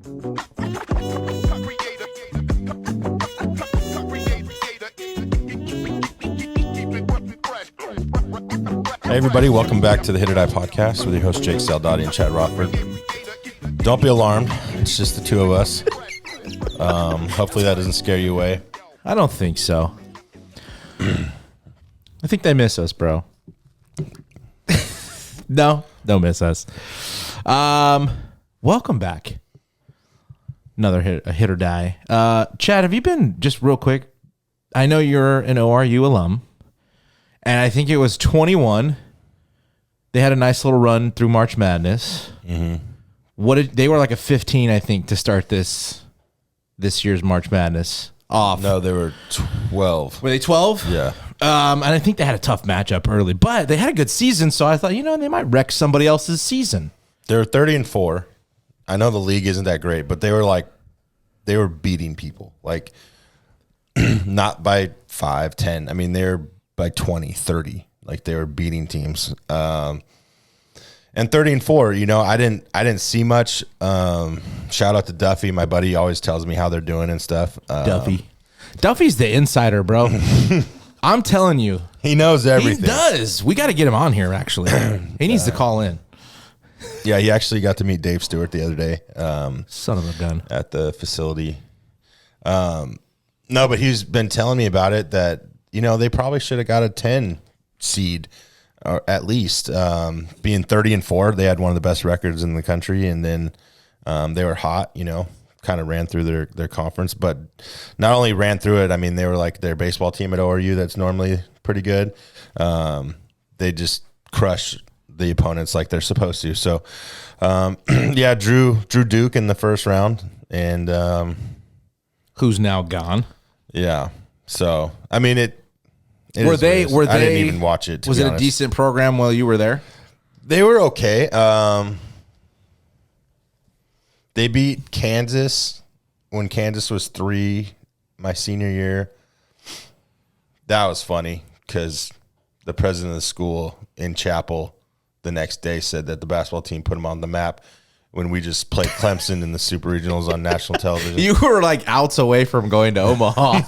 Hey everybody, welcome back to the HIT.OR.DIE podcast with your host Jake Saldati and Chad Rothford. Don't be alarmed, it's just the two of us. Hopefully that doesn't scare you away. I don't think so. I think they miss us, bro. No, don't miss us. Welcome back. Another HIT.OR.DIE. Chad, have you been, just real quick, I know you're an ORU alum, and I think it was 21. They had a nice little run through March Madness. Mm-hmm. They were like a 15, I think, to start this year's March Madness off. No, they were 12. Were they 12? Yeah. And I think they had a tough matchup early, but they had a good season, so I thought, they might wreck somebody else's season. They were 30-4. I know the league isn't that great, but they were beating people. Like, not by 5, 10. I mean, they're by 20, 30. Like, they were beating teams. And 30-4, I didn't see much. Shout out to Duffy. My buddy always tells me how they're doing and stuff. Duffy's the insider, bro. I'm telling you. He knows everything. He does. We got to get him on here, actually. He needs to call in. Yeah, he actually got to meet Dave Stewart the other day. Son of a gun. At the facility. No, but he's been telling me about it that, they probably should have got a 10 seed, or at least. Being 30-4, they had one of the best records in the country, and then they were hot, kind of ran through their conference, but not only ran through it, I mean, they were like their baseball team at ORU that's normally pretty good. They just crush the opponents like they're supposed to. So, yeah, drew Duke in the first round, and who's now gone. Yeah. So, I mean, I didn't even watch it. Was it a decent program while you were there? They were okay. They beat Kansas when Kansas was 3 my senior year. That was funny because the president of the school in chapel the next day said that the basketball team put them on the map when we just played Clemson in the Super Regionals on national television. You were like outs away from going to Omaha.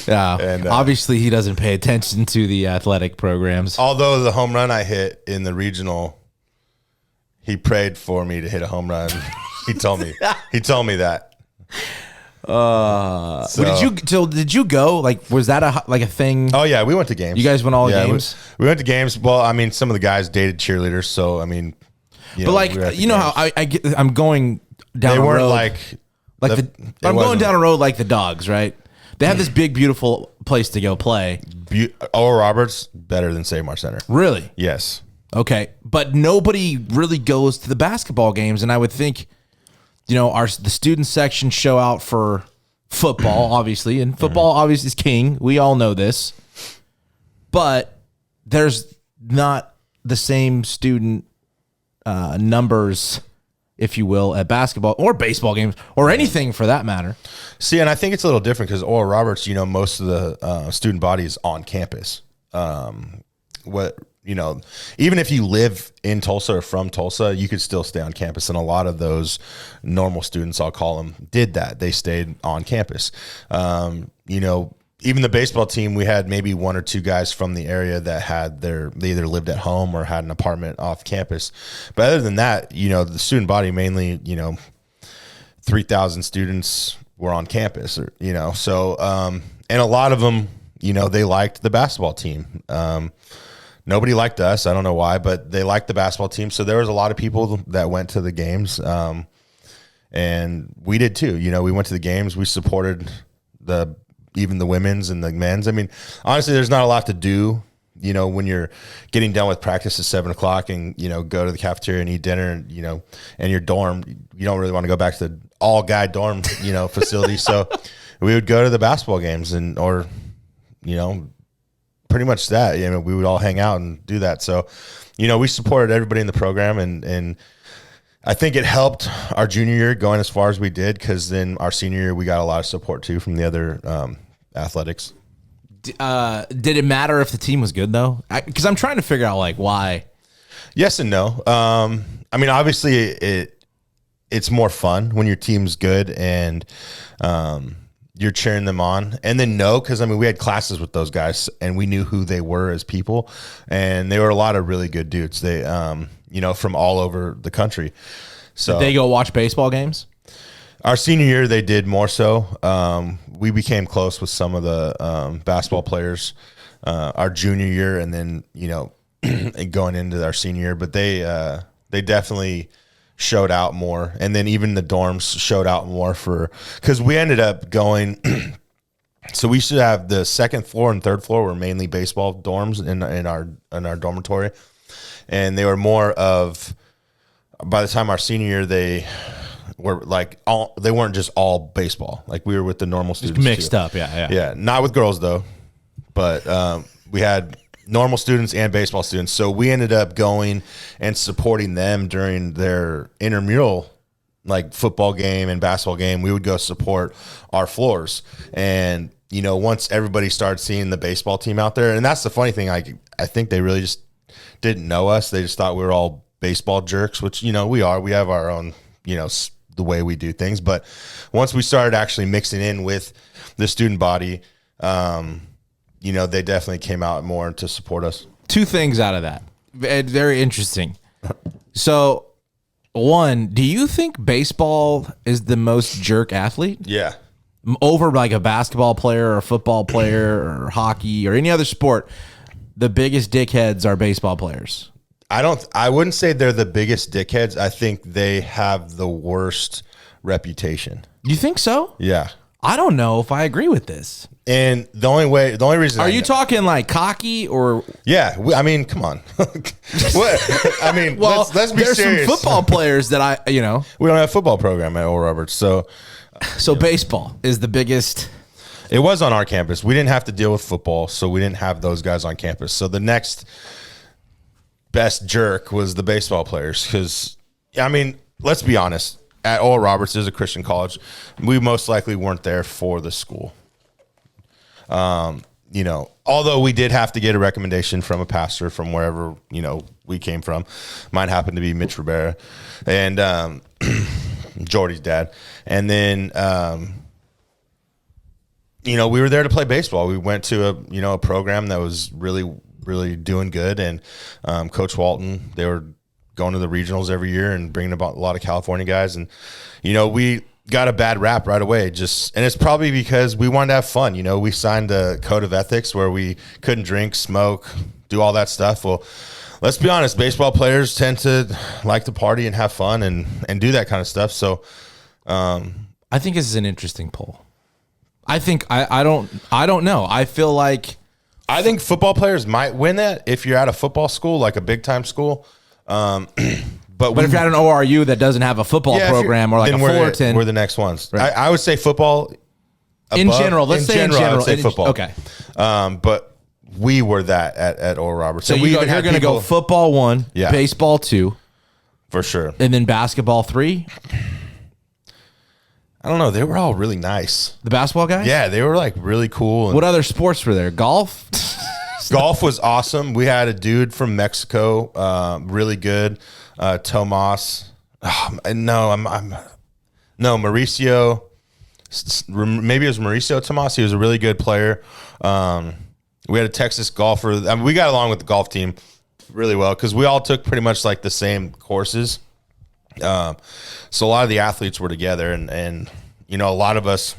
Yeah. And, obviously, he doesn't pay attention to the athletic programs. Although the home run I hit in the regional, he prayed for me to hit a home run. He told me that. Did you go? Like, was that a thing? Oh yeah, we went to games. You guys went all the games? We went to games. Well, I mean, some of the guys dated cheerleaders, so I mean, but like, how I'm going down. They weren't road, I'm going down a road like the Dogs, right? They have this big, beautiful place to go play. Oral Roberts better than Save Mart Center. Really? Yes. Okay, but nobody really goes to the basketball games, and I would think, the student section show out for football, obviously, and football obviously is king. We all know this, but there's not the same student numbers, if you will, at basketball or baseball games or anything for that matter. See, and I think it's a little different because Oral Roberts, most of the student body is on campus. Even if you live in Tulsa or from Tulsa, you could still stay on campus. And a lot of those normal students, I'll call them, did that. They stayed on campus. Even the baseball team, we had maybe 1 or 2 guys from the area that they either lived at home or had an apartment off campus. But other than that, the student body mainly, 3,000 students were on campus, so, and a lot of them, they liked the basketball team. Nobody liked us. I don't know why, but they liked the basketball team. So there was a lot of people that went to the games, and we did too. We went to the games. We supported even the women's and the men's. I mean, honestly, there's not a lot to do, when you're getting done with practice at 7:00 and, go to the cafeteria and eat dinner and, and your dorm, you don't really want to go back to the all guy dorm, facility. So we would go to the basketball games or pretty much that. We would all hang out and do that. So, we supported everybody in the program, and I think it helped our junior year going as far as we did, because then our senior year we got a lot of support too from the other athletics. Did it matter if the team was good though? Because I'm trying to figure out why. Yes and no. I mean, obviously it it's more fun when your team's good and you're cheering them on. And then because I mean, we had classes with those guys and we knew who they were as people, and they were a lot of really good dudes. They from all over the country. So did they go watch baseball games? Our senior year, they did more so. We became close with some of the basketball players our junior year, and then going into our senior year. But they definitely showed out more, and then even the dorms showed out more because we ended up going. So we should have the second floor and third floor were mainly baseball dorms in our dormitory, and they were more of. By the time our senior year, they were they weren't just all baseball. Like we were with the normal students, just mixed up. Yeah. Not with girls though, but we had normal students and baseball students. So we ended up going and supporting them during their intramural, like football game and basketball game. We would go support our floors. And, once everybody started seeing the baseball team out there, and that's the funny thing, I think they really just didn't know us. They just thought we were all baseball jerks, which, we are. We have our own, the way we do things. But once we started actually mixing in with the student body, they definitely came out more to support us. Two things out of that. Very interesting. So, one, do you think baseball is the most jerk athlete? Yeah. Over like a basketball player or a football player or hockey or any other sport, the biggest dickheads are baseball players. I wouldn't say they're the biggest dickheads. I think they have the worst reputation. You think so? Yeah. I don't know if I agree with this. And the only reason are you talking like cocky or? Yeah, I mean, come on. What? I mean, well, let's be there's serious. Some football players that we don't have a football program at Oral Roberts, so baseball is the biggest. It was on our campus. We didn't have to deal with football, so we didn't have those guys on campus. So the next best jerk was the baseball players, because I mean, let's be honest. At Oral Roberts is a Christian college. We most likely weren't there for the school. Although we did have to get a recommendation from a pastor from wherever, we came from. Mine happened to be Mitch Rivera and Jordy's dad. And then, we were there to play baseball. We went to a program that was really, really doing good. And Coach Walton, they were going to the regionals every year and bringing about a lot of California guys. And, we got a bad rap right away. And it's probably because we wanted to have fun. We signed a code of ethics where we couldn't drink, smoke, do all that stuff. Well, let's be honest, baseball players tend to like to party and have fun and do that kind of stuff. So I think this is an interesting poll. I think I don't know. I think football players might win that if you're at a football school, like a big time school. But if you're at an ORU that doesn't have a football program or like a Fullerton, we're the next ones. Right. I would say football in general. Let's say in general. I would say football. Okay. But we were that at Oral Roberts. So you're going to go football 1, baseball 2. For sure. And then basketball 3? I don't know. They were all really nice. The basketball guys? Yeah, they were like really cool. What other sports were there? Golf? Golf was awesome. We had a dude from Mexico, really good. Tomas. Mauricio. Maybe it was Mauricio Tomas. He was a really good player. We had a Texas golfer. I mean, we got along with the golf team really well because we all took pretty much like the same courses. So a lot of the athletes were together, and a lot of us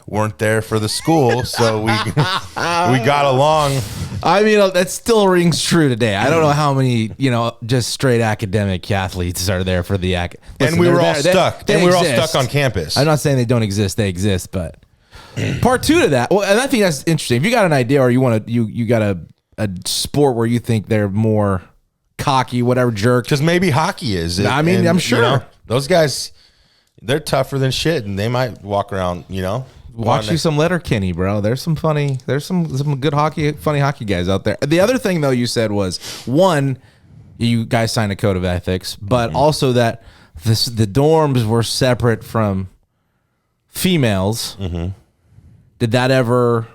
weren't there for the school, so we got along. I mean, that still rings true today. I don't know how many, just straight academic athletes are there for the and we were all stuck. And we were all stuck on campus. I'm not saying they don't exist; they exist. But part 2 to that, well, and I think that's interesting. If you got an idea, or you got a sport where you think they're more cocky, whatever, jerk, because maybe hockey is. I mean, I'm sure those guys, they're tougher than shit, and they might walk around, Watch you some Letterkenny, bro. There's some good funny hockey guys out there. The other thing though you said was, one, you guys signed a code of ethics, but also that the dorms were separate from females. Mm-hmm. Did that ever?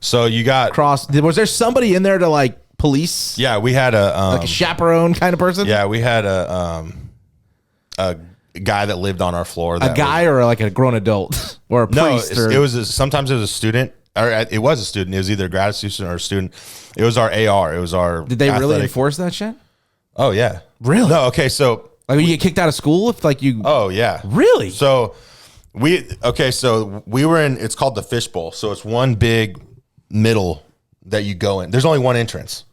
So you got was there somebody in there to like police? Yeah, we had a like a chaperone kind of person. Yeah, we had a a guy that lived on our floor. A guy or like a grown adult or a priest? No, sometimes it was a student. Or it was a student. It was either a grad student or a student. It was our AR. It was our. Did they really enforce that shit? Oh yeah. Really? No. Okay. So like you get kicked out of school if like you. Oh yeah. Really? So we were in. It's called the fishbowl. So it's one big middle that you go in. There's only one entrance.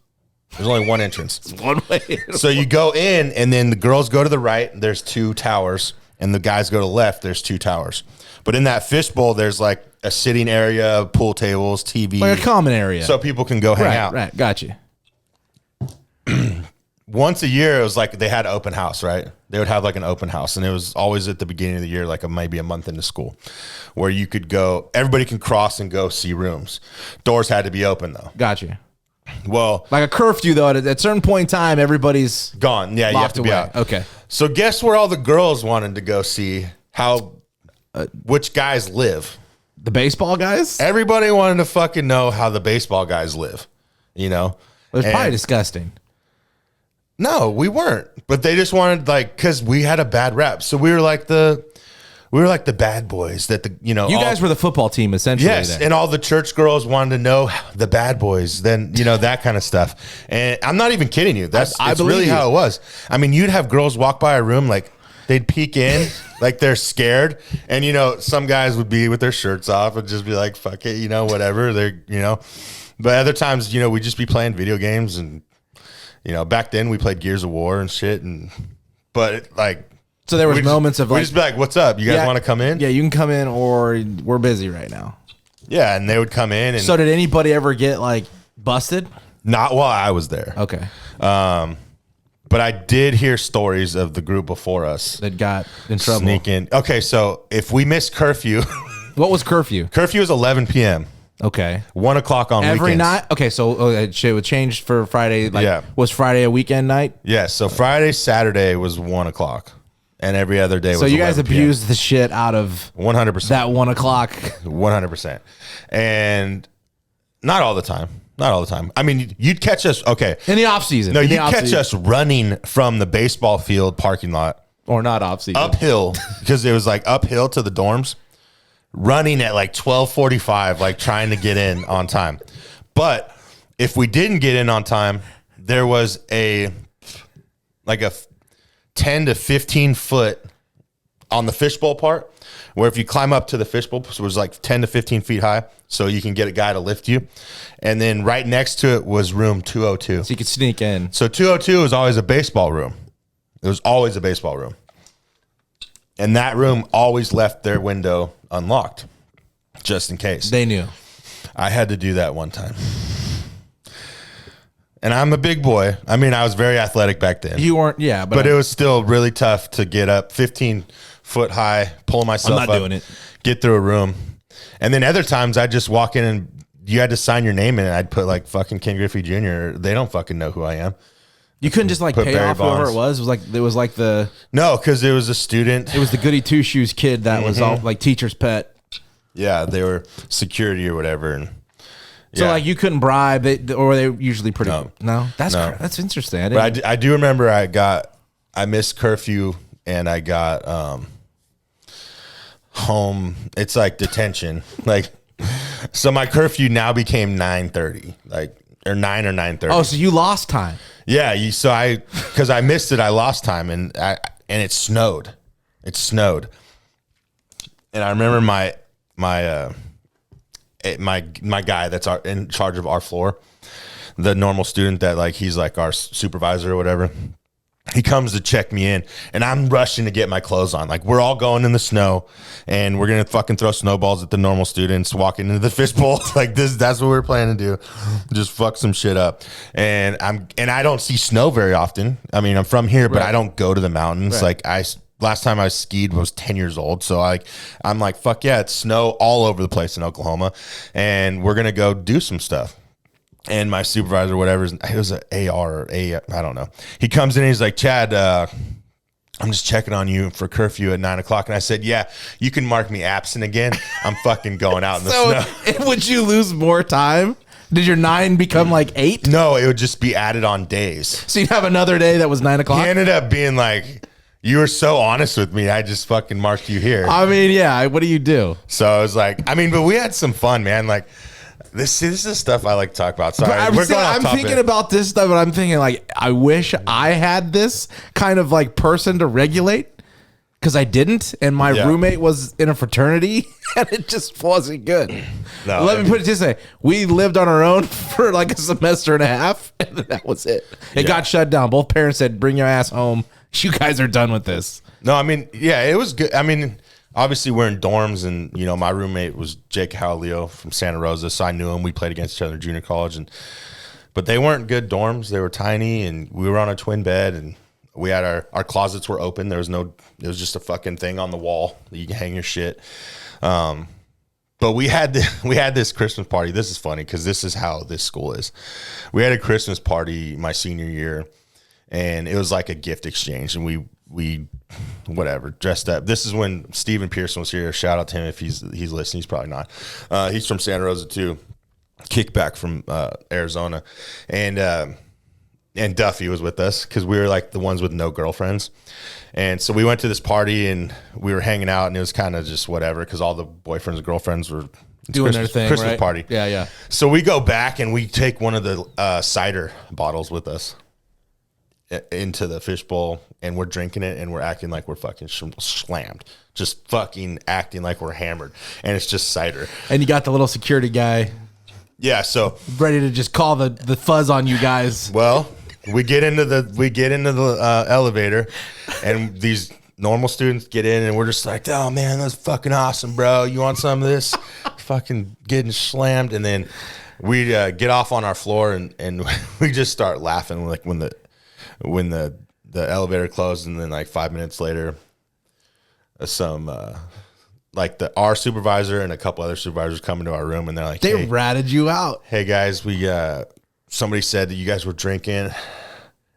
There's only one entrance. It's one way. So you go in, and then the girls go to the right. There's 2 towers, and the guys go to the left. There's 2 towers. But in that fishbowl, there's like a sitting area, pool tables, TV, like a common area, so people can go hang out. Right, got you. Once a year, it was like they had an open house, right? They would have like an open house, and it was always at the beginning of the year, like maybe a month into school, where you could go. Everybody can cross and go see rooms. Doors had to be open though. Got you. Well, like a curfew though. At a certain point in time, everybody's gone. Yeah, you have to be out. Okay. So guess where all the girls wanted to go see which guys live? The baseball guys? Everybody wanted to fucking know how the baseball guys live, you know? It was probably disgusting. No, we weren't. But they just wanted because we had a bad rap. So we were like the bad boys that you guys were the football team essentially. Yes, then. and all the church girls wanted to know the bad boys, then that kind of stuff. And I'm not even kidding you. That's really how it was. I mean, you'd have girls walk by a room like they'd peek in like they're scared, and some guys would be with their shirts off and just be like, fuck it, whatever. They're but other times, we'd just be playing video games, and back then we played Gears of War and shit, so there was moments of we just be like, what's up? You guys want to come in? Yeah, you can come in, or we're busy right now. Yeah, and they would come in. And so did anybody ever get busted? Not while I was there. Okay. But I did hear stories of the group before us that got in trouble. Sneaking. Okay, so if we missed curfew. What was curfew? Curfew is 11 p.m. Okay. 1 o'clock on every weekends. night? Okay, so it would change for Friday. Was Friday a weekend night? Yeah, so Friday, Saturday was 1 o'clock. And every other day was 11 So you guys abused the shit out of 100%. That 1 o'clock. 100%. And not all the time. Not all the time. I mean, you'd catch us, okay. In the off season. No, you'd catch us running from the baseball field parking lot. Or not off season. Uphill, because it was uphill to the dorms. Running at 12:45, trying to get in on time. But if we didn't get in on time, there was a 10 to 15 foot on the fishbowl part, where if you climb up to the fishbowl, so it was 10 to 15 feet high, so you can get a guy to lift you. And then right next to it was room 202. So you could sneak in. So 202 was always a baseball room. It was always a baseball room. And that room always left their window unlocked, just in case. They knew. I had to do that one time. And I'm a big boy. I mean, I was very athletic back then. You weren't, yeah. But it was still really tough to get up 15 foot high, pull myself up, doing it. Get through a room. And then other times I'd just walk in and you had to sign your name in, and I'd put fucking Ken Griffey Jr. They don't fucking know who I am. You couldn't just pay Barry off whoever Bonds. it was the No, because it was a student. It was the goody two shoes kid that was all teacher's pet. Yeah, they were security or whatever, and so you couldn't bribe, or they were usually pretty. No, that's interesting. I do remember I missed curfew, and I got home. It's detention, so my curfew now became 9:30, or 9 or 9:30. Oh, so you lost time. Yeah, because I missed it, I lost time, and it snowed. It snowed, and I remember my guy that's in charge of our floor, the normal student that he's our supervisor or whatever. He comes to check me in, and I'm rushing to get my clothes on. We're all going in the snow, and we're gonna fucking throw snowballs at the normal students walking into the fishbowl. That's what we're planning to do. Just fuck some shit up. And I don't see snow very often. I mean, I'm from here, but I don't go to the mountains. Right. Last time I skied was 10 years old. So I'm fuck yeah, it's snow all over the place in Oklahoma, and we're gonna go do some stuff. And my supervisor, whatever, it was an AR or I don't know. He comes in and he's like, Chad, I'm just checking on you for curfew at 9 o'clock. And I said, yeah, you can mark me absent again. I'm fucking going out in the snow. Would you lose more time? Did your 9 become 8? No, it would just be added on days. So you'd have another day that was 9 o'clock? He ended up being You were so honest with me. I just fucking marked you here. I mean, yeah. What do you do? So I was like, I mean, but we had some fun, man. Like this is stuff I like to talk about. Sorry, I'm thinking about this stuff, and I'm thinking like, I wish I had this kind of like person to regulate. Because I didn't, and my roommate was in a fraternity, and it just wasn't good. No, Let me put it this way. We lived on our own for like a semester and a half, and that was it. It got shut down. Both parents said, bring your ass home. You guys are done with this. No, I mean, yeah, it was good. I mean, obviously we're in dorms, and, you know, my roommate was Jake Howleo from Santa Rosa, so I knew him. We played against each other in junior college, but they weren't good dorms. They were tiny, and we were on a twin bed, and we had our closets were open. There was just a fucking thing on the wall that you can hang your shit. But we had this Christmas party. This is funny because this is how this school is. We had a Christmas party my senior year, and it was like a gift exchange, and we whatever dressed up. This is when Steven Pearson was here. Shout out to him if he's listening. He's probably not. He's from Santa Rosa too. Kickback from Arizona, and Duffy was with us because we were like the ones with no girlfriends. And so we went to this party and we were hanging out, and it was kind of just whatever because all the boyfriends and girlfriends were doing their thing. Christmas right? party. Yeah, yeah. So we go back and we take one of the cider bottles with us into the fishbowl, and we're drinking it, and we're acting like we're fucking slammed. Just fucking acting like we're hammered. And it's just cider. And you got the little security guy. Yeah, so ready to just call the fuzz on you guys. Well, we get into the elevator, and these normal students get in, and we're just like, oh man, that's fucking awesome, bro. You want some of this? Fucking getting slammed. And then we get off on our floor, and we just start laughing like when the elevator closed, and then like 5 minutes later, like our supervisor and a couple other supervisors come into our room, and they're like, they ratted you out. Hey guys, somebody said that you guys were drinking.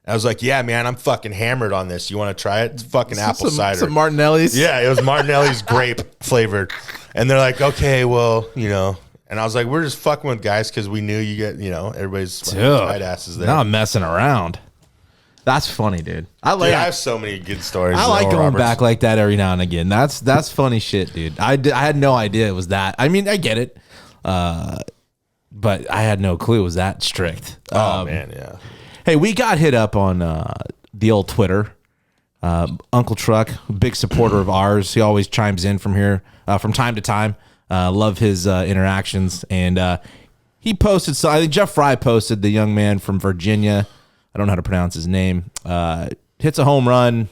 I was like, yeah, man, I'm fucking hammered on this. You want to try it? It's fucking apple cider. Some Martinelli's. Yeah, it was Martinelli's grape flavored. And they're like, okay, well, you know. And I was like, we're just fucking with guys because we knew you get, you know, everybody's tight asses there. Not messing around. That's funny, dude. I have so many good stories. I like going back like that every now and again. That's funny shit, dude. I had no idea it was that. I mean, I get it. But I had no clue it was that strict. Oh, man, yeah. Hey, we got hit up on the old Twitter. Uncle Truck, big supporter of ours. He always chimes in from here from time to time. Love his interactions. And he posted, so I think Jeff Fry posted the young man from Virginia. I don't know how to pronounce his name. Hits a home run,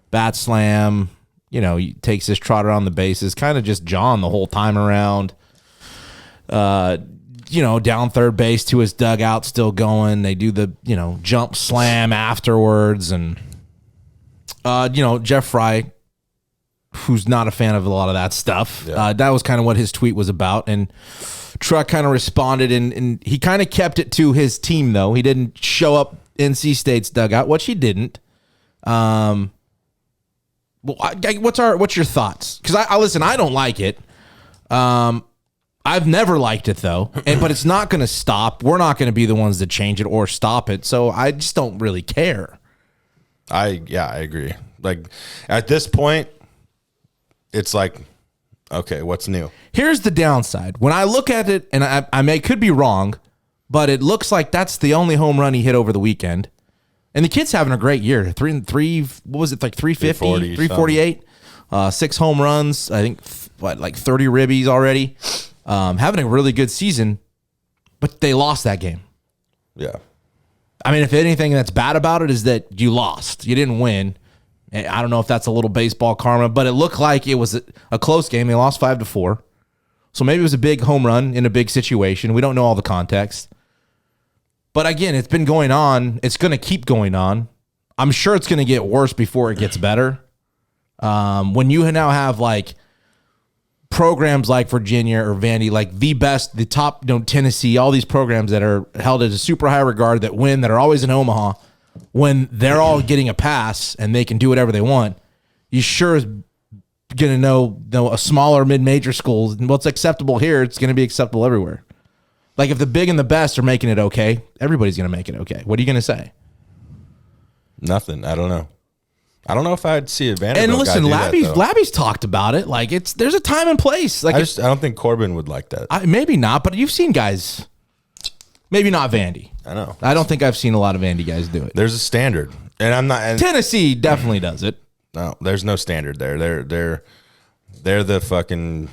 bat slam, you know, he takes his trot around the bases, kind of just John the whole time around. You know, down third base to his dugout, still going. They do the, you know, jump slam afterwards. And, you know, Jeff Fry, who's not a fan of a lot of that stuff, that was kind of what his tweet was about. And Truck kind of responded, and he kind of kept it to his team, though. He didn't show up NC State's dugout, which he didn't. Well, what's your thoughts? Because I listen, I don't like it. I've never liked it though, but it's not going to stop. We're not going to be the ones that change it or stop it. So I just don't really care. I agree. Like at this point, it's like, okay, what's new? Here's the downside. When I look at it, and I could be wrong, but it looks like that's the only home run he hit over the weekend. And the kid's having a great year. What was it, like 350, 348? 6 home runs. I think, like 30 ribbies already. Having a really good season, but they lost that game. Yeah. I mean, if anything that's bad about it is that you lost. You didn't win. I don't know if that's a little baseball karma, but it looked like it was a close game. They lost 5-4. So maybe it was a big home run in a big situation. We don't know all the context. But again, it's been going on. It's going to keep going on. I'm sure it's going to get worse before it gets better. When you now have like programs like Virginia or Vandy, like the best, the top, Tennessee, all these programs that are held at a super high regard, that win, that are always in Omaha, when they're all getting a pass and they can do whatever they want, you sure is going to know a smaller mid-major schools, what's acceptable here, it's going to be acceptable everywhere. Like if the big and the best are making it okay, everybody's going to make it okay. What are you going to say? Nothing. I don't know. I don't know if I'd see a Vanderbilt And listen, guy do that, though. Labby's talked about it. Like there's a time and place. Like I don't think Corbin would like that. maybe not, but you've seen guys. Maybe not Vandy. I know. I don't think I've seen a lot of Vandy guys do it. There's a standard, and I'm not. And Tennessee definitely does it. no, there's no standard there. They're the fucking.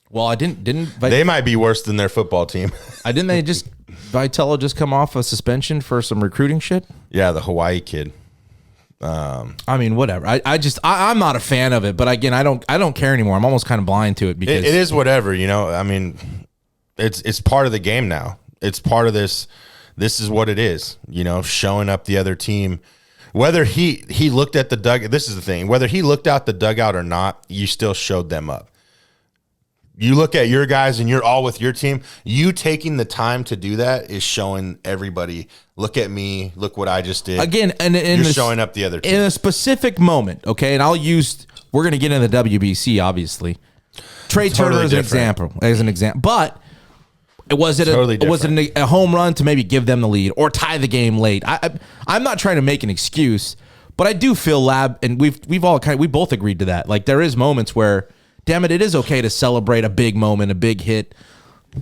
Well, I didn't. They might be worse than their football team. Didn't they just Vitello just come off a suspension for some recruiting shit? Yeah, the Hawaii kid. I mean, whatever. I'm not a fan of it, but again, I don't care anymore. I'm almost kind of blind to it because It is whatever, you know. I mean, it's part of the game now. It's part of this. This is what it is, you know. Showing up the other team, whether he looked at the dugout. This is the thing. Whether he looked out the dugout or not, you still showed them up. You look at your guys and you're all with your team. You taking the time to do that is showing everybody, look at me, look what I just did. Again, and you're showing up the other team. In a specific moment, okay? And we're going to get into the WBC, obviously. Trey Turner Totally is an example. But was it a home run to maybe give them the lead or tie the game late? I'm not trying to make an excuse, but I do feel and we both agreed to that. Like there is moments where, damn it is okay to celebrate a big moment, a big hit,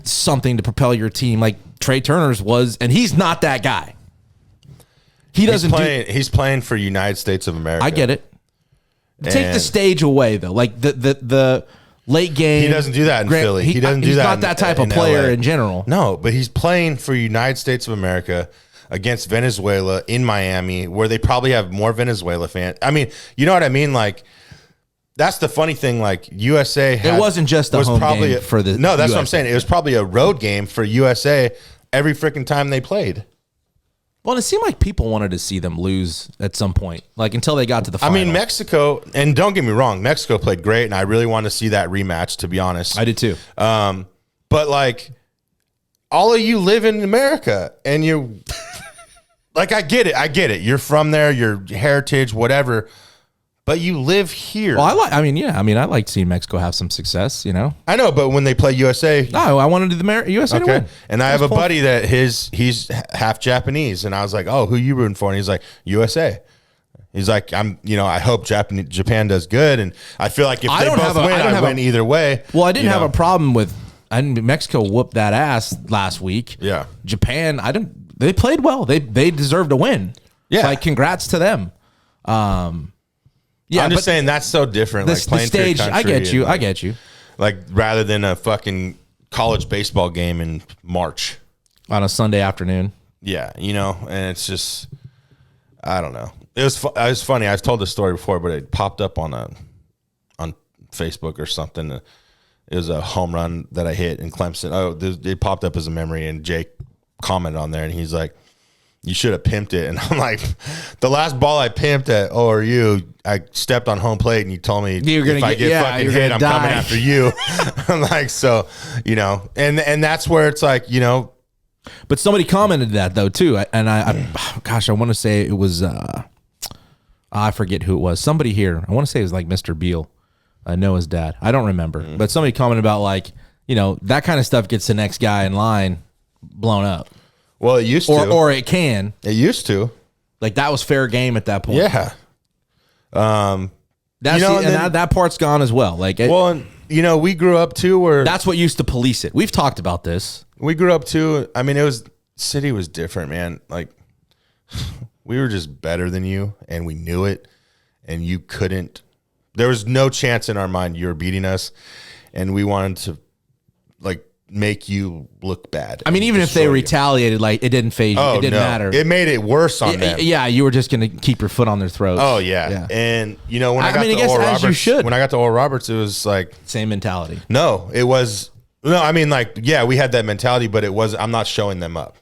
something to propel your team. Like Trey Turner's was, and he's not that guy. He's playing for United States of America. I get it. Take the stage away though. Like the late game. He doesn't do that in Philly. He doesn't do that. He's not that type of player in general. No, but he's playing for United States of America against Venezuela in Miami, where they probably have more Venezuela fans. I mean, you know what I mean? Like, that's the funny thing. Like USA, it wasn't just a home game for the. No, that's USA. what I'm saying. It was probably a road game for USA every freaking time they played. Well, it seemed like people wanted to see them lose at some point, like until they got to the final. I mean, Mexico, and don't get me wrong, Mexico played great, and I really want to see that rematch, to be honest. I did too. But like, all of you live in America, and you, like, I get it. You're from there, your heritage, whatever. But you live here. Well, I like seeing Mexico have some success, you know? I know, but when they play USA. No, I wanted the USA to win. And I have a buddy that he's half Japanese. And I was like, oh, who you rooting for? And he's like, USA. He's like, I hope Japan does good. And I feel like if they both win, I win either way. Well, I didn't have a problem with, Mexico whooped that ass last week. Yeah. Japan, they played well. They deserved a win. Yeah. Like, congrats to them. Yeah, I'm just saying that's so different. Like playing the stage, I get you. Like rather than a fucking college baseball game in March on a Sunday afternoon. Yeah, and it's just, I don't know. It was funny. I've told this story before, but it popped up on Facebook or something. It was a home run that I hit in Clemson. Oh, it popped up as a memory, and Jake commented on there, and he's like, you should have pimped it. And I'm like, the last ball I pimped at ORU, I stepped on home plate and you told me if I get fucking hit, I'm coming after you. I'm like, so, and that's where it's like, But somebody commented that though too. And I want to say it was, I forget who it was. Somebody here, I want to say it was like Mr. Beal, Noah's dad. I don't remember. But somebody commented about like, that kind of stuff gets the next guy in line blown up. Well, it used to. Or it can. It used to. Like, that was fair game at that point. Yeah. That part's gone as well. Like, we grew up too where... That's what used to police it. We've talked about this. We grew up too. I mean, city was different, man. Like, we were just better than you, and we knew it, and you couldn't... There was no chance in our mind you were beating us, and we wanted to, like, make you look bad. I mean, even if they retaliated, like, it didn't phase you. It didn't matter. It made it worse on them. Yeah, you were just going to keep your foot on their throats. Oh, yeah. And, when I got to Oral Roberts, it was like... Same mentality. No, it was... No, I mean, like, yeah, we had that mentality, but it was... I'm not showing them up.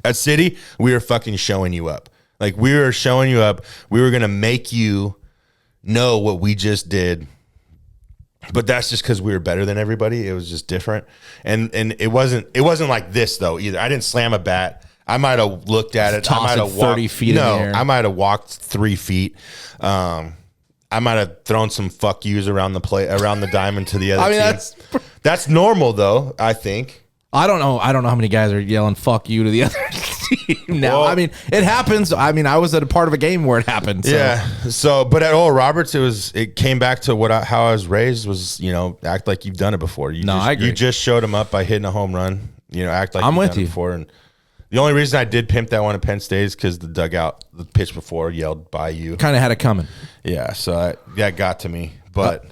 At City, we were fucking showing you up. Like, we were showing you up. We were going to make you know what we just did. But that's just because we were better than everybody. It was just different, and it wasn't like this though either. I didn't slam a bat. I might have looked at it. I might have 30 feet in the air. I might have walked 3 feet. I might have thrown some fuck yous around the diamond to the other team. That's normal though. I think. I don't know how many guys are yelling "fuck you" to the other team. now. Well, I mean, it happens. I mean, I was at a part of a game where it happened. So. Yeah. So, but at Oral Roberts, it came back to how I was raised was, act like you've done it before. I agree. You just showed them up by hitting a home run. Act like I'm you've with done you it before. And the only reason I did pimp that one at Penn State is because the pitch before yelled by you. Kind of had it coming. Yeah. So that got to me, but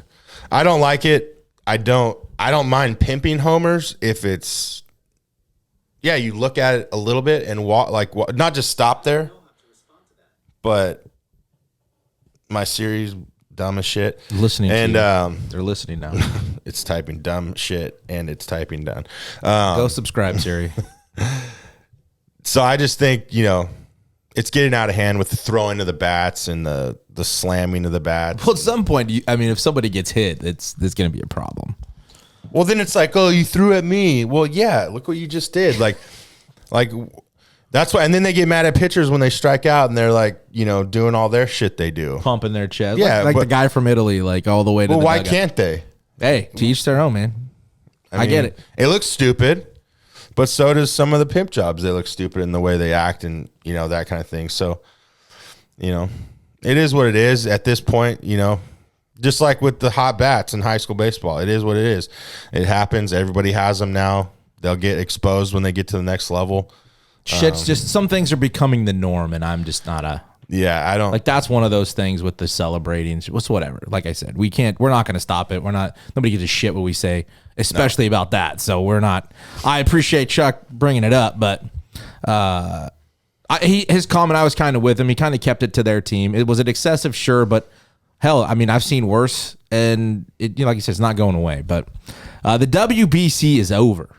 I don't like it. I don't mind pimping homers if it's, you look at it a little bit and walk, not just stop there, but my Siri's dumb as shit. Listening and to you. They're listening now. It's typing dumb shit and it's typing down. Go subscribe, Siri. So I just think, it's getting out of hand with the throwing of the bats and the slamming of the bats. Well, at some point, if somebody gets hit, it's going to be a problem. Well, then it's like, oh, you threw at me. Well, yeah, look what you just did. Like that's why. And then they get mad at pitchers when they strike out and they're like, doing all their shit they do. Pumping their chest. Yeah. Like the guy from Italy, like all the way to the why dugout. can't they? Hey, to each their own, man. I get it. It looks stupid, but so does some of the pimp jobs. They look stupid in the way they act and, that kind of thing. So, it is what it is at this point, just like with the hot bats in high school baseball. It is what it is. It happens. Everybody has them now. They'll get exposed when they get to the next level. Shit's just, some things are becoming the norm, and I'm just not a... Yeah, I don't... Like, that's one of those things with the celebrating. Whatever. Like I said, we're not going to stop it. Nobody gives a shit what we say, especially about that. So we're not... I appreciate Chuck bringing it up, but... his comment, I was kind of with him. He kind of kept it to their team. Was it excessive? Sure, but... Hell, I've seen worse, and like you said, it's not going away. But the WBC is over.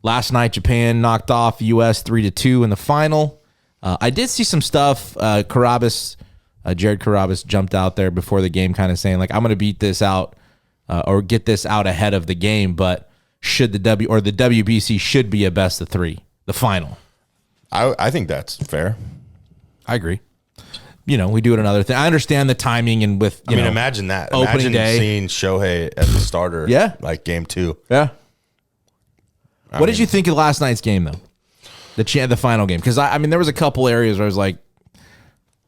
Last night, Japan knocked off U.S. 3-2 in the final. I did see some stuff. Jared Carabas jumped out there before the game, kind of saying like, "I'm going to beat this out or get this out ahead of the game." But should the WBC should be a best of three, the final? I think that's fair. I agree. We do it another thing. I understand the timing and with, imagine that. Opening imagine day. Seeing Shohei as the starter. Yeah. Like game 2. Yeah. What did you think of last night's game, though? The final game? Because, there was a couple areas where I was like,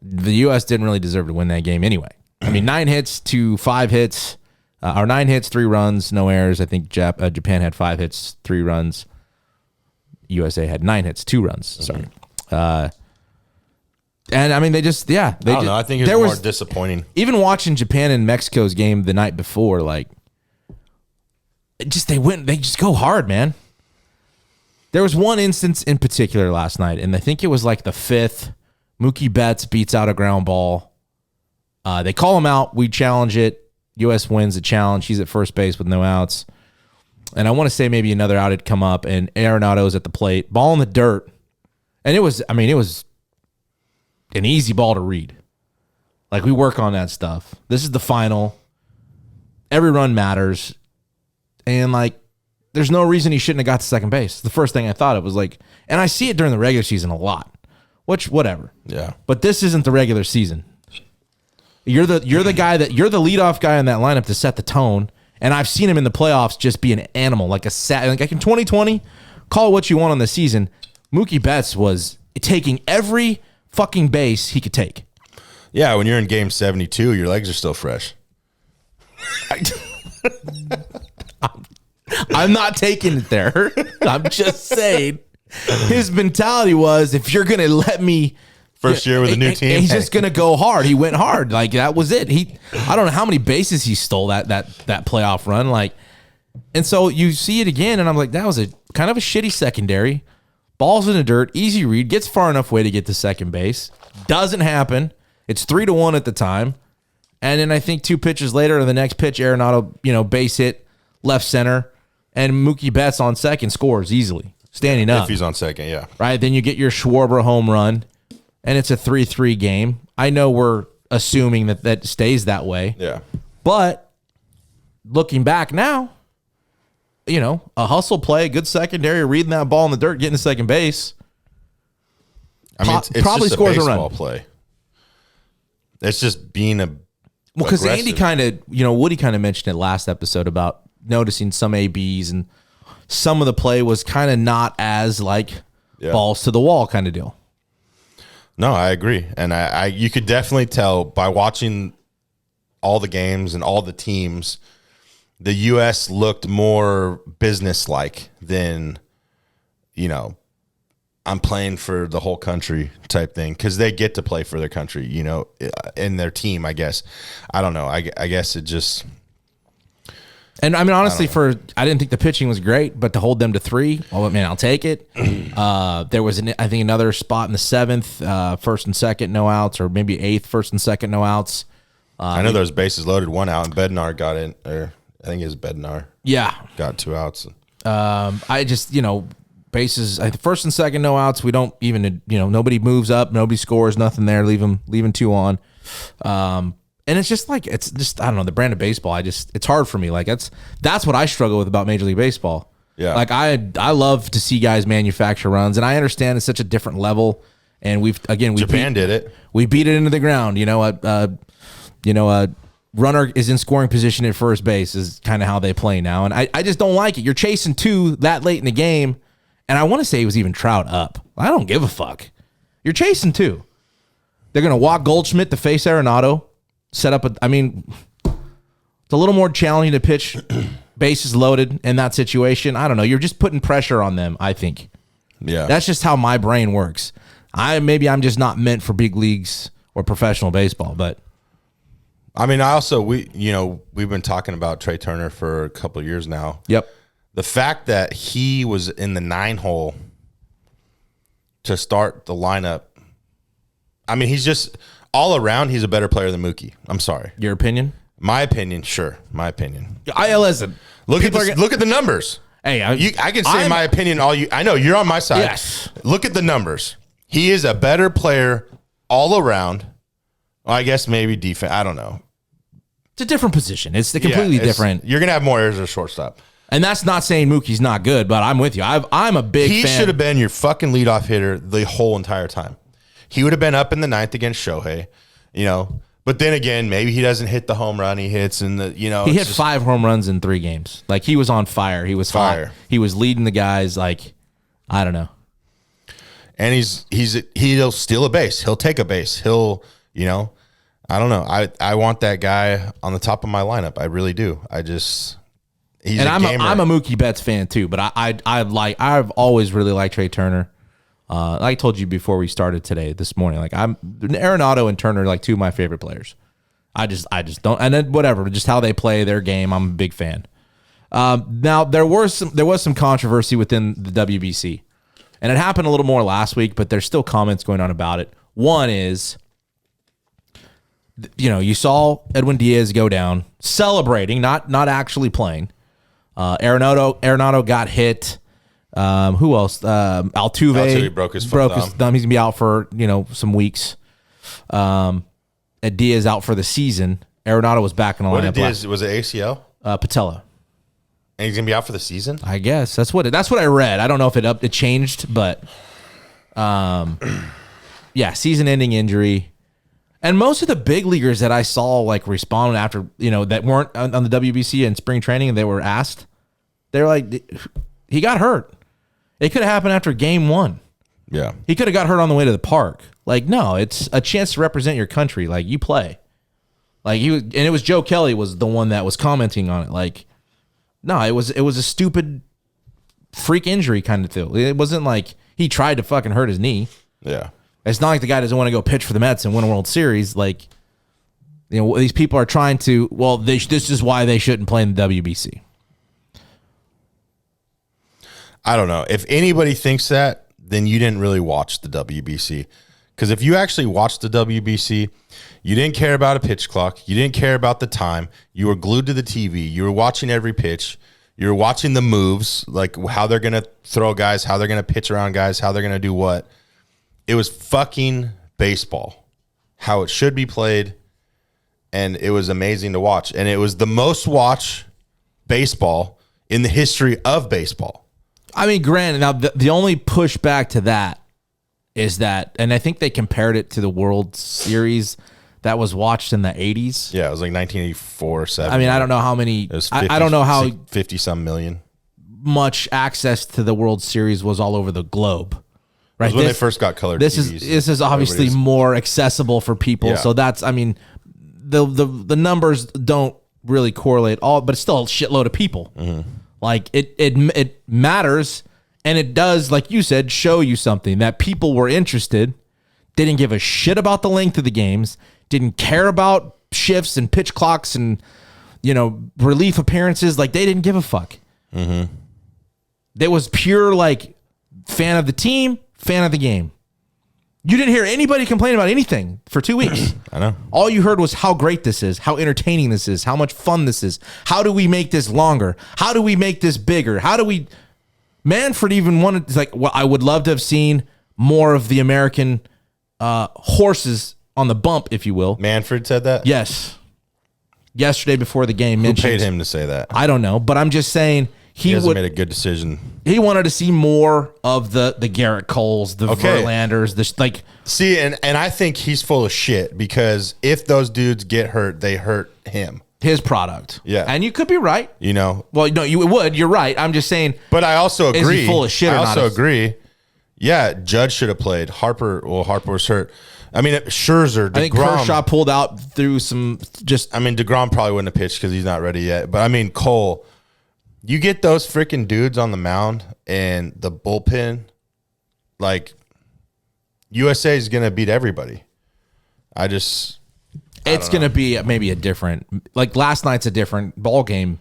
the U.S. didn't really deserve to win that game anyway. 9 hits to 5 hits, or 9 hits, 3 runs, no errors. I think Japan had 5 hits, 3 runs. USA had 9 hits, 2 runs. Sorry. And they just, I don't know. I think it was more disappointing. Even watching Japan and Mexico's game the night before, like, they just go hard, man. There was one instance in particular last night, and I think it was like the 5th. Mookie Betts beats out a ground ball. They call him out. We challenge it. U.S. wins the challenge. He's at first base with no outs. And I want to say maybe another out had come up, and Arenado's at the plate. Ball in the dirt. And it was an easy ball to read. Like, we work on that stuff. This is the final. Every run matters. And, there's no reason he shouldn't have got to second base. The first thing I thought of was and I see it during the regular season a lot. Which, whatever. Yeah. But this isn't the regular season. You're the leadoff guy in that lineup to set the tone. And I've seen him in the playoffs just be an animal, like in 2020, call it what you want on the season. Mookie Betts was taking every fucking base he could take. Yeah, when you're in game 72, your legs are still fresh. I'm not taking it there. I'm just saying his mentality was, if you're going to let me... First year with a new team. He's just going to go hard. He went hard. That was it. I don't know how many bases he stole that playoff run. And so you see it again, and I'm like, that was a kind of a shitty secondary. Balls in the dirt, easy read, gets far enough away to get to second base. Doesn't happen. It's 3-1 at the time. And then I think 2 pitches later, the next pitch, Arenado, base hit, left center, and Mookie Betts on second scores easily, standing up. If he's on second, yeah. Right? Then you get your Schwarber home run, and it's a 3-3 game. I know we're assuming that stays that way. Yeah. But looking back now, a hustle play, a good secondary, reading that ball in the dirt, getting to second base. It's probably just scores a a run. baseball play. It's just being because Andy Woody kind of mentioned it last episode about noticing some ABs, and some of the play was kind of not as balls to the wall kind of deal. No, I agree. And I you could definitely tell by watching all the games and all the teams, the U.S. looked more business-like than, I'm playing for the whole country type thing, because they get to play for their country, in their team, I guess. I don't know. I guess it just... And I mean, honestly, I didn't think the pitching was great, but to hold them to 3, oh man, I'll take it. There was, I think, another spot in the 7th, first and second, no outs, or maybe 8th, first and second, no outs. I know there was bases loaded, 1 out, and Bednar got in, or I think it was Bednar. Yeah. Got 2 outs. I just, bases, first and second, no outs. We don't even, nobody moves up, nobody scores, nothing there, leaving 2 on. And it's just I don't know, the brand of baseball. It's hard for me. Like that's what I struggle with about Major League Baseball. Yeah. Like I love to see guys manufacture runs, and I understand it's such a different level. And Japan did it. We beat it into the ground. A runner is in scoring position at first base is kind of how they play now. And I just don't like it. You're chasing 2 that late in the game. And I want to say it was even Trout up. I don't give a fuck. You're chasing 2. They're going to walk Goldschmidt to face Arenado. Set up it's a little more challenging to pitch bases loaded in that situation. I don't know. You're just putting pressure on them, I think. Yeah. That's just how my brain works. I'm just not meant for big leagues or professional baseball, but I mean, we've been talking about Trey Turner for a couple of years now. Yep. The fact that he was in the 9-hole to start the lineup, I mean, he's just all around. He's a better player than Mookie. I'm sorry. Your opinion? My opinion, sure. My opinion. I listen. Look at the numbers. Hey, I can say my opinion. I know you're on my side. Yes. Look at the numbers. He is a better player all around. Well, I guess maybe defense. I don't know. It's a different position. It's completely different. You're gonna have more errors as a shortstop. And that's not saying Mookie's not good, but I'm with you. I'm a big fan. He should have been your fucking leadoff hitter the whole entire time. He would have been up in the 9th against Shohei, But then again, maybe he doesn't hit the home run he hits in the, He hit 5 home runs in 3 games. Like, he was on fire. He was fire. Hot. He was leading the guys. Like, I don't know. And he'll steal a base. He'll take a base. He'll, I don't know. I want that guy on the top of my lineup. I really do. He's a gamer. I'm a Mookie Betts fan too, but I've always really liked Trey Turner. Like I told you before we started this morning, like Arenado and Turner are like 2 of my favorite players. I just don't, and then whatever, just how they play their game, I'm a big fan. Now there was some controversy within the WBC, and it happened a little more last week, but there's still comments going on about it. One is, you saw Edwin Diaz go down celebrating, not actually playing. Arenado got hit. Who else? Altuve broke his thumb. He's gonna be out for some weeks. Diaz out for the season. Arenado was back in the lineup. What Diaz was it? ACL? Patella. And he's gonna be out for the season. I guess that's what I read. I don't know if it changed, but yeah, season-ending injury. And most of the big leaguers that I saw respond after that weren't on the WBC and spring training, and they were asked, they're like, he got hurt. It could have happened after game 1. Yeah. He could have got hurt on the way to the park. No, it's a chance to represent your country. You play. And it was Joe Kelly was the one that was commenting on it. No, it was a stupid freak injury kind of deal. It wasn't like he tried to fucking hurt his knee. Yeah. It's not like the guy doesn't want to go pitch for the Mets and win a World Series. These people are trying to, this is why they shouldn't play in the WBC. I don't know. If anybody thinks that, then you didn't really watch the WBC. Because if you actually watched the WBC, you didn't care about a pitch clock. You didn't care about the time. You were glued to the TV. You were watching every pitch. You were watching the moves, how they're going to throw guys, how they're going to pitch around guys, how they're going to do what. It was fucking baseball, how it should be played, and it was amazing to watch. And it was the most watched baseball in the history of baseball. I mean, granted, now the only pushback to that is that, and I think they compared it to the World Series that was watched in the 80s. Yeah, it was 1984, 7. I mean, I don't know how many. It was 50, I don't know how 50-some million. Much access to the World Series was all over the globe. Right. When they first got color this TVs, is obviously more accessible for people. Yeah. So that's, I mean, the numbers don't really correlate all, but it's still a shitload of people. Like it matters, and it does, like you said, show you something that people were interested. They didn't give a shit about the length of the games, didn't care about shifts and pitch clocks and, relief appearances. Like, they didn't give a fuck. There was pure, like, fan of the team, fan of the game. You didn't hear anybody complain about anything for 2 weeks. I know. All you heard was how great this is, how entertaining this is, how much fun this is. How do we make this longer? How do we make this bigger? How do we... Manfred even wanted... Like, well, I would love to have seen more of the American horses on the bump, if you will. Manfred said that? Yes. Yesterday before the game. Who paid him to say that? I don't know, but I'm just saying... He hasn't made a good decision. He wanted to see more of the Garrett Coles, the Verlanders, See, and I think he's full of shit, because if those dudes get hurt, they hurt him. His product. Yeah. And you could be right. Well, no, you would. You're right. I'm just saying. But I also agree. Is he full of shit or not? I also agree. Yeah, Judge should have played. Harper was hurt. I mean, Scherzer, DeGrom. I think Kershaw pulled out through some DeGrom probably wouldn't have pitched because he's not ready yet. But I mean, Cole... You get those freaking dudes on the mound and the bullpen, like, USA is going to beat everybody. It's going to be maybe a different, like last night's a different ball game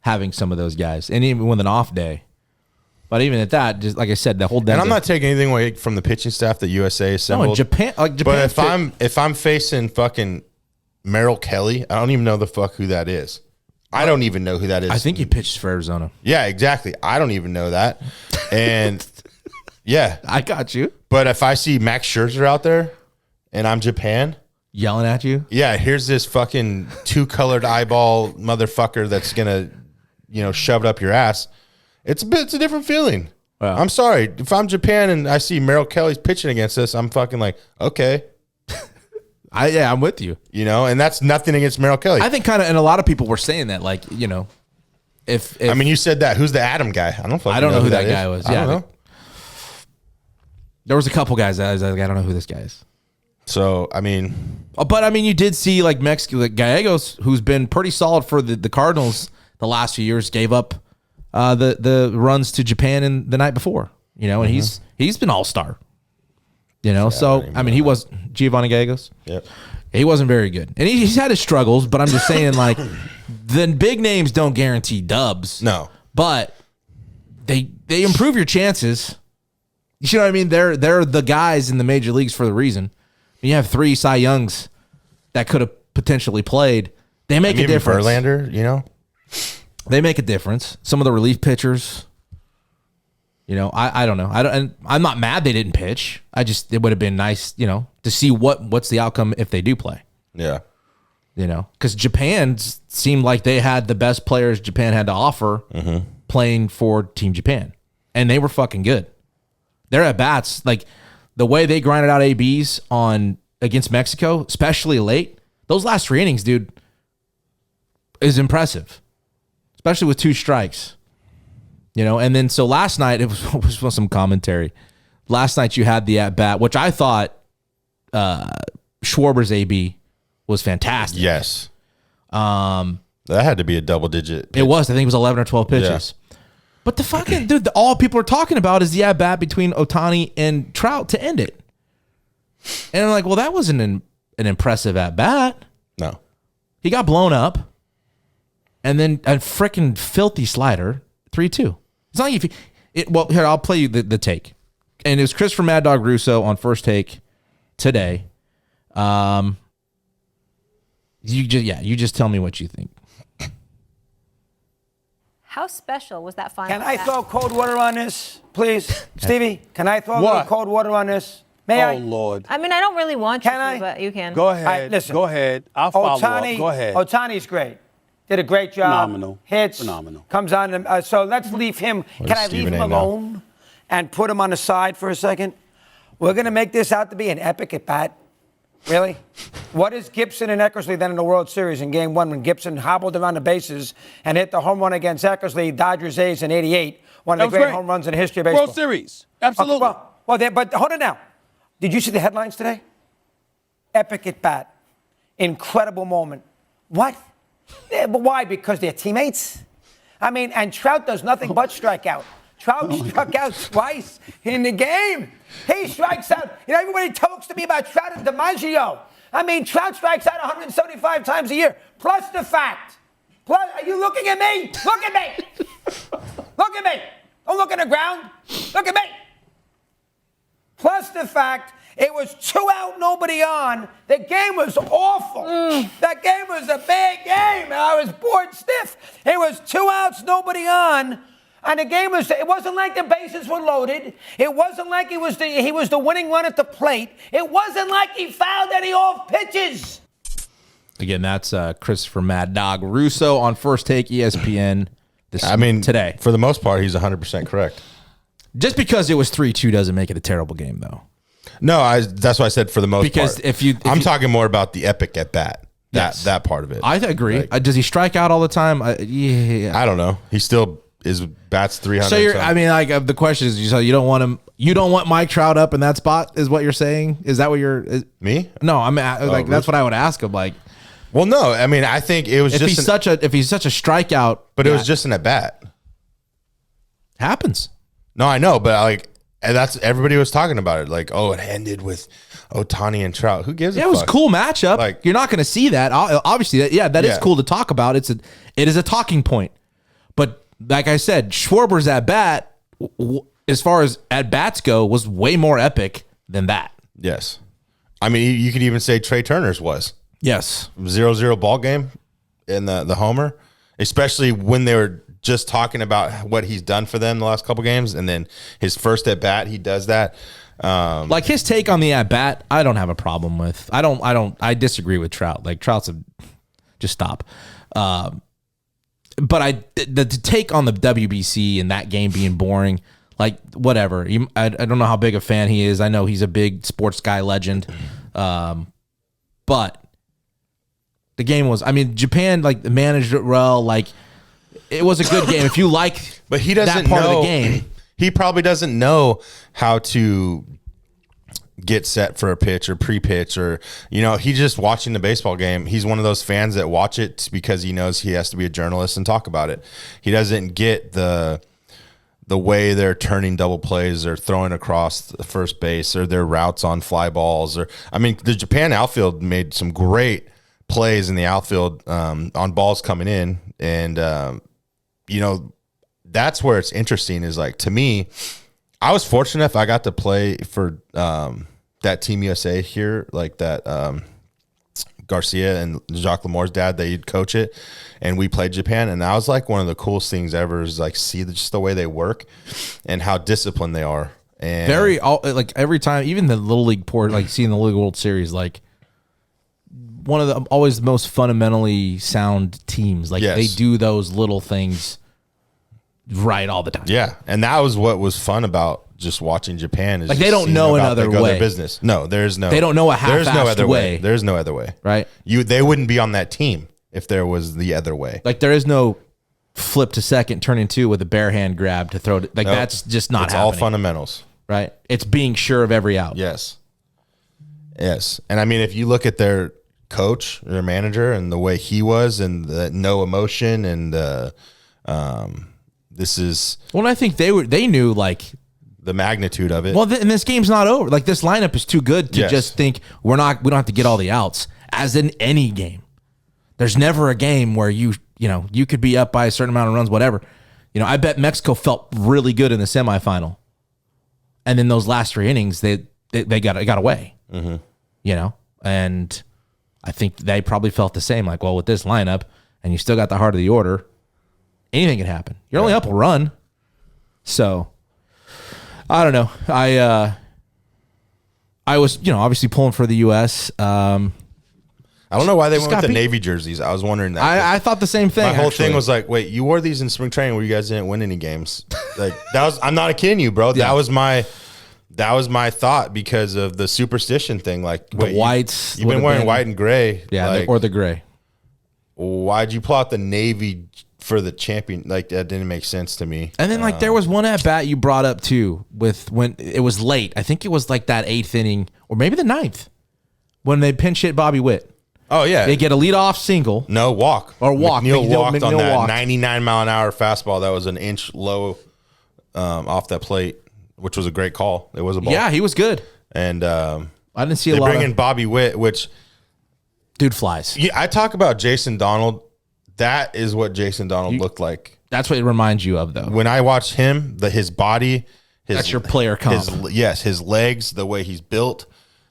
having some of those guys, and even with an off day. But even at that, just like I said, the whole day. And I'm not taking anything away from the pitching staff that USA assembled. No, Japan. But if I'm facing fucking Merrill Kelly, I don't even know the fuck who that is. I don't even know who that is. I think he pitched for Arizona. Yeah, exactly. I don't even know that. And yeah. I got you. But if I see Max Scherzer out there and I'm Japan yelling at you. Yeah, here's this fucking 2-colored eyeball motherfucker that's going to, shove it up your ass. It's a different feeling. Wow. I'm sorry. If I'm Japan and I see Merrill Kelly's pitching against us, I'm fucking like, okay. I'm with you. And that's nothing against Merrill Kelly. I think and a lot of people were saying that, like, if I mean, you said that. Who's the Adam guy? I don't know who that guy was. I don't know. There was a couple guys that I was like, I don't know who this guy is. So, I mean. But, I mean, you did see, like, Mexico, like Gallegos, who's been pretty solid for the Cardinals the last few years, gave up the runs to Japan in the night before, and he's been all-star. So, I mean, he was Giovanni Gallegos. Yep. He wasn't very good. And he's had his struggles, but I'm just saying, like, the big names don't guarantee dubs. No. But they improve your chances. You know what I mean? They're the guys in the major leagues for the reason. You have 3 Cy Youngs that could have potentially played. They make a difference. Verlander, They make a difference. Some of the relief pitchers. I don't know. And I'm not mad they didn't pitch. It would have been nice, to see what's the outcome if they do play. Yeah. Because Japan seemed like they had the best players Japan had to offer playing for Team Japan. And they were fucking good. Their at-bats, like the way they grinded out ABs against Mexico, especially late, those last 3 innings, dude, is impressive. Especially with 2 strikes. And then so last night, it was some commentary. Last night you had the at-bat, which I thought Schwarber's AB was fantastic. Yes. That had to be a double-digit pitch. It was. I think it was 11 or 12 pitches. Yeah. But the fucking, dude, all people are talking about is the at-bat between Ohtani and Trout to end it. And I'm like, well, that wasn't an impressive at-bat. No. He got blown up. And then a freaking filthy slider, 3-2. It's not like well, here, I'll play you the take. And it was Christopher Mad Dog Russo on First Take today. You just tell me what you think. How special was that final? Can I throw cold water on this, please? Stevie, can I throw a little cold water on this? May I? Oh, Lord. I mean, I don't really want Can you I? to, but you can. Go ahead. All right, listen. Go ahead. I'll follow up. Go ahead. Ohtani's great. Did a great job. Phenomenal. Hits. Phenomenal. Comes on. So let's leave him. Can I leave him alone and put him on the side for a second? We're going to make this out to be an epic at bat. Really? What is Gibson and Eckersley then in the World Series in Game 1 when Gibson hobbled around the bases and hit the home run against Eckersley, Dodgers A's in '88, one of the great home runs in the history of baseball? World Series. Absolutely. Well, but hold on now. Did you see the headlines today? Epic at bat. Incredible moment. What? Yeah, but why? Because they're teammates? I mean, and Trout does nothing but strike out. Trout struck out twice in the game. He strikes out. You know, everybody talks to me about Trout and DiMaggio. I mean, Trout strikes out 175 times a year. Plus the fact. Are you looking at me? Look at me. Look at me. Don't look at the ground. Look at me. Plus the fact it was 2 out, nobody on. The game was awful. That game was a bad game. I was bored stiff. It was 2 outs, nobody on. And the game it wasn't like the bases were loaded. It wasn't like he was the winning run at the plate. It wasn't like he fouled any off pitches. Again, that's Christopher Mad Dog Russo on First Take ESPN today. For the most part, he's 100% correct. Just because it was 3-2 doesn't make it a terrible game, though. No, that's why I said for the most part. Because I'm talking more about the epic at bat. That part of it. I agree. Does he strike out all the time? Yeah. I don't know. He still bats 300. So the question is, you don't want him. You don't want Mike Trout up in that spot, is what you're saying? Is that what you're? Me? No, I'm that's what I would ask him. Like, well, no. I mean, I think it was if he's such a strikeout, but it was just an at bat. Happens. No, I know, but and that's everybody was talking about it. Like, it ended with Ohtani and Trout. Who gives a fuck? It was a cool matchup. Like, you're not going to see that. Obviously, that is cool to talk about. It is a talking point. But like I said, Schwarber's at bat, as far as at bats go, was way more epic than that. Yes. I mean, you could even say Trey Turner's was. Yes. 0-0 ball game in the homer, especially when they were just talking about what he's done for them the last couple games, and then his first at bat, he does that. Like his take on the at bat, I don't have a problem with. I disagree with Trout. Like Trout's just stop. But the take on the WBC and that game being boring, like whatever. I don't know how big a fan he is. I know he's a big sports guy legend, but the game was. I mean, Japan managed it well. Like it was a good game. If you like, but he doesn't that part know of the game. He probably doesn't know how to get set for a pitch or pre-pitch, or he's just watching the baseball game. He's one of those fans that watch it because he knows he has to be a journalist and talk about it. He doesn't get the way they're turning double plays or throwing across the first base or their routes on fly balls. The Japan outfield made some great plays in the outfield on balls coming in, and that's where it's interesting. Is like, to me, I was fortunate enough I got to play for that Team USA here, like that Garcia and Jacques Lemoore's dad, they'd coach it, and we played Japan, and that was like one of the coolest things ever, is like see just the way they work and how disciplined they are. And every time, even the Little League seeing the Little League World Series, like one of the always the most fundamentally sound teams. Like they do those little things right all the time. Yeah, and that was what was fun about just watching Japan. Is like they don't know another way. Their business. No, there's no. They don't know a half-assed There's no other way. There's no other way. Right. They wouldn't be on that team if there was the other way. Like there is no flip to second, turn into with a bare hand grab to throw. Like that's just not. It's happening. all fundamentals. Right. It's being sure of every out. Yes. And I mean, if you look at their coach, their manager, and the way he was, and the no emotion, and this is. Well, I think they knew like the magnitude of it. Well, and this game's not over. Like this lineup is too good to just think we don't have to get all the outs. As in any game, there's never a game where you could be up by a certain amount of runs, whatever. I bet Mexico felt really good in the semifinal, and then those last 3 innings they got away. Mm-hmm. And I think they probably felt the same. Like, well, with this lineup, and you still got the heart of the order, anything can happen. You're only up a run, so. I don't know. I was, obviously pulling for the U.S. I don't know why they went with the Navy jerseys. I was wondering that. I thought the same thing. My whole thing was like, wait, you wore these in spring training where you guys didn't win any games. Like that was. I'm not kidding you, bro. Yeah. That was my thought because of the superstition thing. Like the whites. You've been wearing white and gray. Yeah, or the gray. Why'd you pull out the Navy for the champion, like that didn't make sense to me. And then like there was one at bat you brought up too with when it was late. I think it was like that 8th inning or maybe the 9th when they pinch hit Bobby Witt. Oh yeah, They get a leadoff single. no walk Or walk. McNeil McNeil walked on that walked. 99-mile-an-hour fastball that was an inch low off that plate, which was a great call. It was a ball. Yeah, he was good. And I didn't see a they lot bring of in Bobby Witt, which dude flies. yeah, I talk about Jason Donald. That is what Jason Donald looked like. That's what it reminds you of though. When I watched him, his body, That's your player comp. his legs, the way he's built,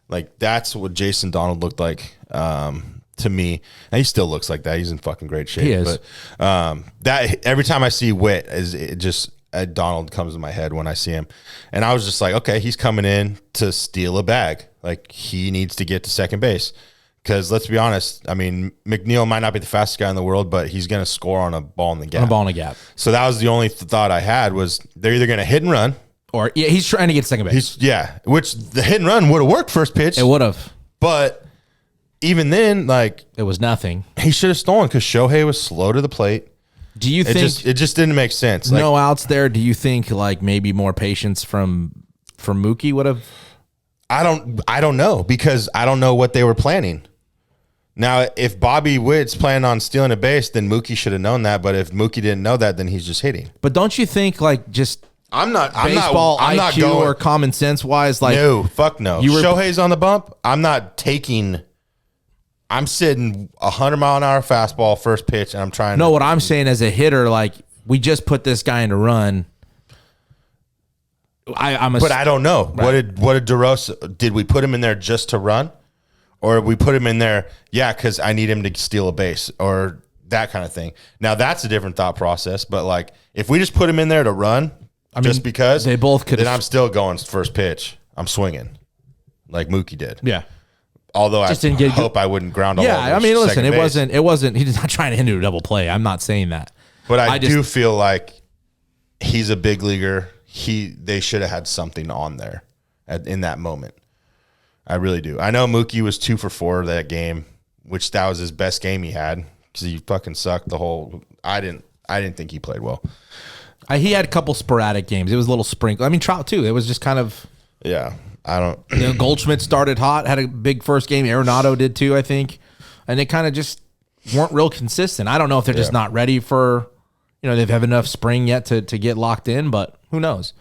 like that's what Jason Donald looked like to me. And he still looks like that. He's in fucking great shape. He is. But that every time I see Witt, it just Donald comes to my head when I see him, and I was just like, okay, he's coming in to steal a bag. Like he needs to get to second base. Because let's be honest, I mean, McNeil might not be the fastest guy in the world, but he's going to score on a ball in the gap. On a ball in the gap. So that was the only thought I had was they're either going to hit and run. Or yeah, he's trying to get to second base. Which the hit and run would have worked first pitch. It would have. But even then, like, It was nothing. he should have stolen because Shohei was slow to the plate. Do you It think just didn't make sense. Like, no outs there? Do you think like maybe more patience from Mookie would have? I don't know because I don't know what they were planning. Now, if Bobby Witt's planning on stealing a base, then Mookie should have known that. But if Mookie didn't know that, then he's just hitting. But don't you think like just I'm not baseball I'm not IQ going, or common sense wise, like no, fuck no. You were- Shohei's on the bump. I'm sitting 100-mile-an-hour fastball first pitch, and I'm trying. no, what I'm saying as a hitter, like we just put this guy into run. But I don't know. Right. What did DeRosa? Did we put him in there just to run, or we put him in there? Yeah, because I need him to steal a base or that kind of thing. Now that's a different thought process. But like, if we just put him in there to run, just because they both could, then I'm still going first pitch. I'm swinging, like Mookie did. Yeah. Although Just I didn't get hope I wouldn't ground all Yeah, over I mean, listen, second it base. wasn't. He's not trying to hinder a double play. I'm not saying that. But I just do feel like he's a big leaguer. They should have had something on there in that moment. I really do. I know Mookie was 2 for 4 that game, which that was his best game he had because he fucking sucked the whole. I didn't think he played well. He had a couple sporadic games. It was a little sprinkle. I mean, Trout too. It was just kind of. Yeah, I don't. Goldschmidt started hot, had a big first game. Arenado did too, I think, and they kind of just weren't real consistent. I don't know if they're just not ready for. They have enough spring yet to get locked in, but who knows?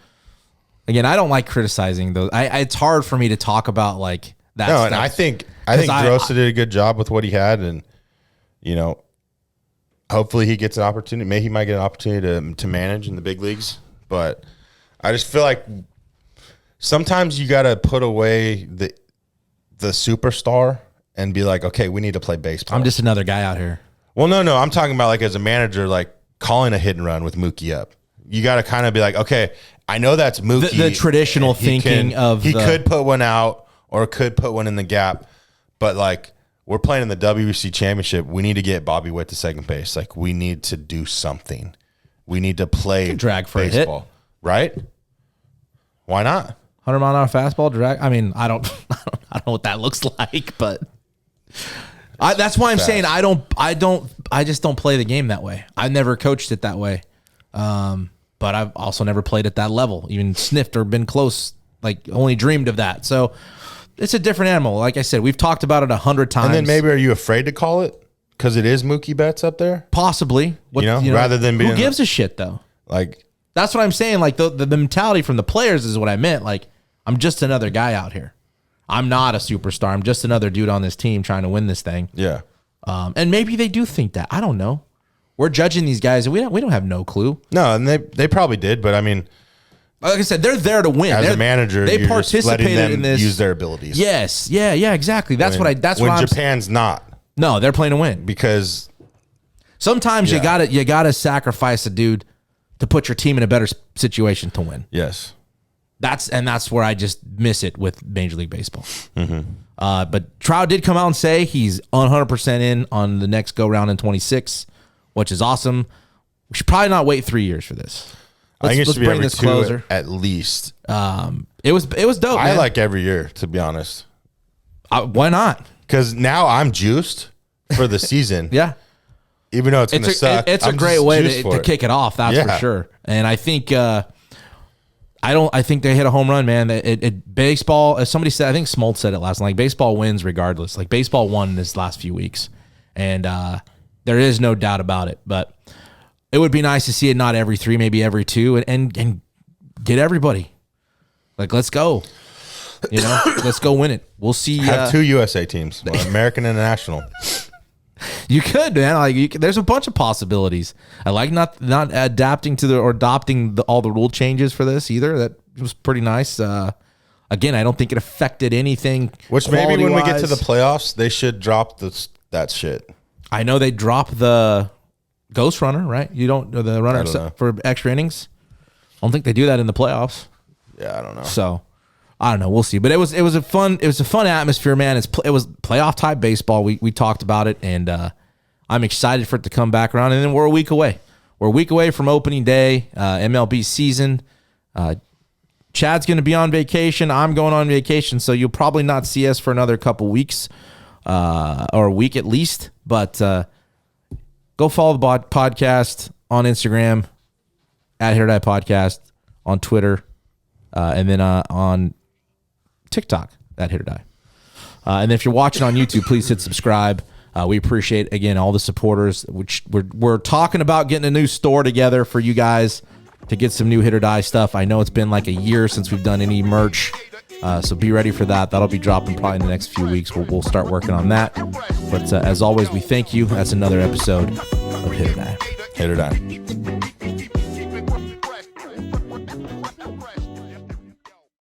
Again, I don't like criticizing those. It's hard for me to talk about like that. No, stuff. and I think DeRosa did a good job with what he had, and hopefully he gets an opportunity. Maybe he might get an opportunity to manage in the big leagues. But I just feel like sometimes you got to put away the superstar and be like, okay, we need to play baseball. I'm just another guy out here. Well, no, I'm talking about like as a manager, like calling a hit and run with Mookie up. You got to kind of be like, okay, I know that's Mookie. The traditional thinking he could put one out or could put one in the gap, but like we're playing in the WBC championship. We need to get Bobby Witt to second base. Like we need to do something. We need to play drag for baseball, a hit. Right? Why not? 100-mile-an-hour fastball drag. I mean, I don't know what that looks like, but that's why I'm saying I just don't play the game that way. I never coached it that way. But I've also never played at that level, even sniffed or been close, like only dreamed of that. So it's a different animal. Like I said, we've talked about it 100 times. And then maybe are you afraid to call it because it is Mookie Betts up there? Possibly. Rather than being who gives a shit though? Like that's what I'm saying. Like the mentality from the players is what I meant. Like I'm just another guy out here. I'm not a superstar. I'm just another dude on this team trying to win this thing. Yeah. And maybe they do think that. I don't know. We're judging these guys, and we don't have no clue. No, and they probably did, but I mean, like I said, they're there to win. As a manager, they you're participated just letting them in this. use their abilities. Yes, yeah, exactly. That's what I'm. Japan's not. No, they're playing to win because sometimes you gotta sacrifice a dude to put your team in a better situation to win. Yes, that's where I just miss it with Major League Baseball. Mm-hmm. But Trout did come out and say he's 100% in on the next go round in 26. Which is awesome. We should probably not wait 3 years for this. I think it should be bring every this 2 closer. at least. It was dope. I man. like every year, to be honest. Why not? Because now I'm juiced for the season. Yeah. Even though it's going to suck. It's a great way to kick it off, that's for sure. And I think I think they hit a home run, man. Baseball, as somebody said, I think Smoltz said it last night, like baseball wins regardless. Like baseball won in this last few weeks. And there is no doubt about it. But it would be nice to see it not every 3, maybe every 2, and get everybody. Like, let's go. You know, let's go win it. We'll see. Have 2 USA teams, one American and a national. You could, man. Like, there's a bunch of possibilities. I like not adapting to or adopting all the rule changes for this either. That was pretty nice. Again, I don't think it affected anything. Which maybe when we get to the playoffs, they should drop that shit. I know they drop the ghost runner, right? You don't the runner for extra innings. I don't think they do that in the playoffs. Yeah, I don't know. So I don't know. We'll see. But it was a fun atmosphere, man. It was playoff type baseball. We talked about it, and I'm excited for it to come back around. And then we're a week away. We're a week away from opening day, MLB season. Chad's going to be on vacation. I'm going on vacation, so you'll probably not see us for another couple weeks, or a week at least. But go follow the podcast on Instagram at HIT.OR.DIE Podcast, on Twitter, and then on TikTok at HIT.OR.DIE. And if you're watching on YouTube, please hit subscribe. We appreciate, again, all the supporters. Which we're talking about getting a new store together for you guys to get some new HIT.OR.DIE stuff. I know it's been like a year since we've done any merch, so be ready for that. That'll be dropping probably in the next few weeks. We'll start working on that. But as always, we thank you. That's another episode of HIT.OR.DIE. HIT.OR.DIE.